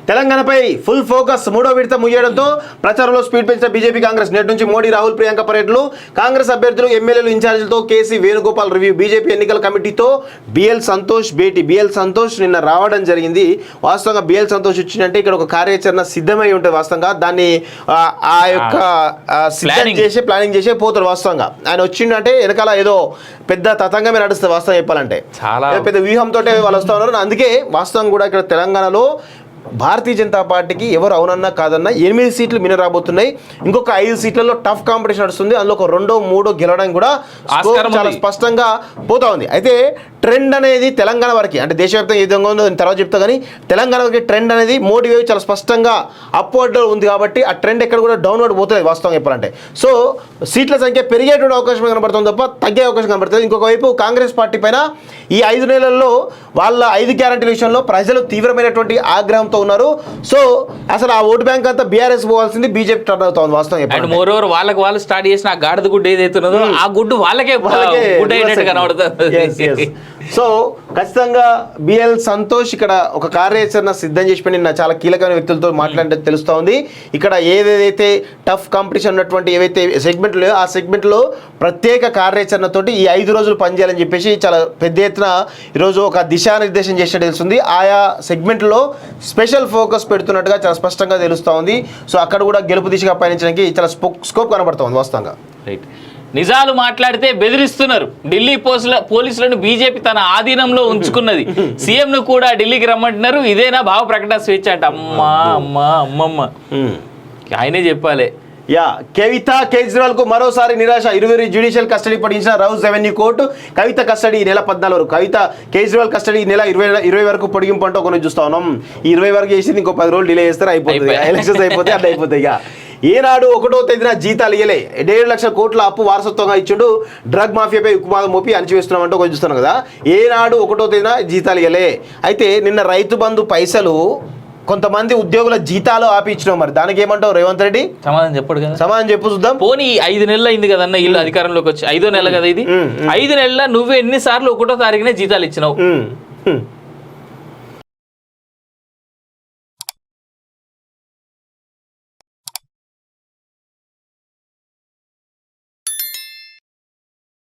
తెలంగాణపై full focus మూడో విడత ముగియడంతో ప్రచారంలో స్పీడ్ పెంచిన బీజేపీ కాంగ్రెస్. నేటి నుంచి మోడీ, రాహుల్, ప్రియాంక పర్యటనలు. కాంగ్రెస్ అభ్యర్థులు, ఎమ్మెల్యేలు, ఇన్ఛార్జీలతో కేసీ వేణుగోపాల్ రివ్యూ. బీజేపీ ఎన్నికల కమిటీతో బిఎల్ సంతోష్ భేటీ. బిఎల్ సంతోష్ నిన్న రావడం జరిగింది. వాస్తవంగా బిఎల్ సంతోష్ వచ్చిందంటే ఇక్కడ ఒక కార్యాచరణ సిద్ధమై ఉంటుంది. వాస్తవంగా దాన్ని ఆ యొక్క ప్లానింగ్ చేసే పోతాడు. వాస్తవంగా ఆయన వచ్చిండంటే వెనకాల ఏదో పెద్ద తతంగమే నడుస్తుంది. వాస్తవం చెప్పాలంటే చాలా పెద్ద వ్యూహంతో వాళ్ళు వస్తూ ఉన్నారు. అందుకే వాస్తవం కూడా ఇక్కడ తెలంగాణలో భారతీయ జనతా పార్టీకి ఎవరు అవునన్నా కాదన్నా 8 సీట్లు మిన రాబోతున్నాయి. ఇంకొక 5 సీట్లలో టఫ్ కాంపిటీషన్ నడుస్తుంది. అందులో ఒక 2, 3 గెలవడానికి కూడా చాలా స్పష్టంగా పోతా ఉంది. అయితే ట్రెండ్ అనేది తెలంగాణ వరకు, అంటే దేశవ్యాప్తంగా ఏ విధంగా ఉందో తర్వాత చెప్తా, కానీ తెలంగాణ వరకు ట్రెండ్ అనేది మోడీ వేవ్ చాలా స్పష్టంగా అప్వర్డ్ ఉంది. కాబట్టి ఆ ట్రెండ్ ఎక్కడ కూడా డౌన్వర్డ్ పోతుంది వాస్తవం చెప్పాలంటే. సో సీట్ల సంఖ్య పెరిగేటువంటి అవకాశం కనబడుతుంది తప్ప తగ్గే అవకాశం కనబడుతుంది. ఇంకొక వైపు కాంగ్రెస్ పార్టీ పైన ఈ 5 నెలల్లో వాళ్ళ 5 గ్యారంటీల విషయంలో ప్రజలు తీవ్రమైనటువంటి ఆగ్రహంతో ఉన్నారు. సో అసలు ఆ ఓటు బ్యాంక్ అంతా బీఆర్ఎస్ పోవాల్సింది బీజేపీ టర్న్ అవుతా ఉంది వాస్తవం చెప్పాలంటే. మోరోవర్ వాళ్ళు స్టార్ట్ చేసిన ఆ గాడిద గుడ్డు ఏదైతున్నదో ఆ గుడ్డు వాళ్ళకే కనబడుతుంది. సో ఖచ్చితంగా బిఎల్ సంతోష్ ఇక్కడ ఒక కార్యాచరణ సిద్ధం చేసి నిన్న చాలా కీలకమైన వ్యక్తులతో మాట్లాడితే తెలుస్తూ ఉంది. ఇక్కడ ఏదైతే టఫ్ కాంపిటీషన్ ఉన్నటువంటి ఏవైతే సెగ్మెంట్లు ఆ సెగ్మెంట్లో ప్రత్యేక కార్యాచరణతోటి ఈ 5 రోజులు పనిచేయాలని చెప్పేసి చాలా పెద్ద ఎత్తున ఈరోజు ఒక దిశానిర్దేశం చేసినట్టు తెలుస్తుంది. ఆయా సెగ్మెంట్లో స్పెషల్ ఫోకస్ పెడుతున్నట్టుగా చాలా స్పష్టంగా తెలుస్తూ ఉంది. సో అక్కడ కూడా గెలుపు దిశగా పయనించడానికి చాలా స్కోప్ కనబడుతుంది వాస్తవంగా. రైట్. నిజాలు మాట్లాడితే బెదిరిస్తున్నారు. ఢిల్లీ పోలీసులను బీజేపీ తన ఆధీనంలో ఉంచుకున్నది. సీఎంను కూడా ఢిల్లీకి రమ్మంటున్నారు. ఇదేనా భావ ప్రకటన స్వేచ్ఛ అంటే? అమ్మా అమ్మా అమ్మమ్మ ఆయనే చెప్పాలి. కవిత కేజ్రీవాల్ కు మరోసారి నిరాశ. 20 జ్యుడిషియల్ కస్టడీ పడించిన Rouse revenue court. Kavitha custody ఈ నెల 14 వరకు. కవిత కేజ్రీవాల్ కస్టడీ ఈ నెల 20 వరకు పొడిగింపు అంటూ కొన్ని చూస్తా ఉన్నాం. ఈ 20 వరకు చేసింది ఇంకో 10 రోజులు డిలే చేస్తారు, అయిపోతుంది. ఎలక్షన్స్ అయిపోతే అట్లా అయిపోతాయి. ఇక ఏనాడు 1వ తేదీన జీతాలు ఇయ్యలే. 1.5 లక్షల కోట్ల అప్పు వారసత్వంగా ఇచ్చాడు. డ్రగ్ మాఫియాపై ఉక్కుమాదం మోపి అణచివేస్తున్నామంటూ కొంచెం చూస్తున్నాం కదా. ఏనాడు 1వ తేదీన జీతాలు ఇయ్యలే. అయితే నిన్న రైతు బంధు పైసలు కొంతమంది ఉద్యోగుల జీతాలు ఆపించడం, మరి దానికి ఏమంటావు రేవంత్ రెడ్డి? సమాధానం చెప్పడు కదా. సమాధానం చెప్పు చూద్దాం. పోనీ 5 నెలలు అయింది కదన్న ఇల్లు అధికారంలోకి వచ్చి. 5వ నెల కదా ఇది. 5 నెలల నువ్వు ఎన్నిసార్లు 1వ తారీఖునే జీతాలు ఇచ్చినావు?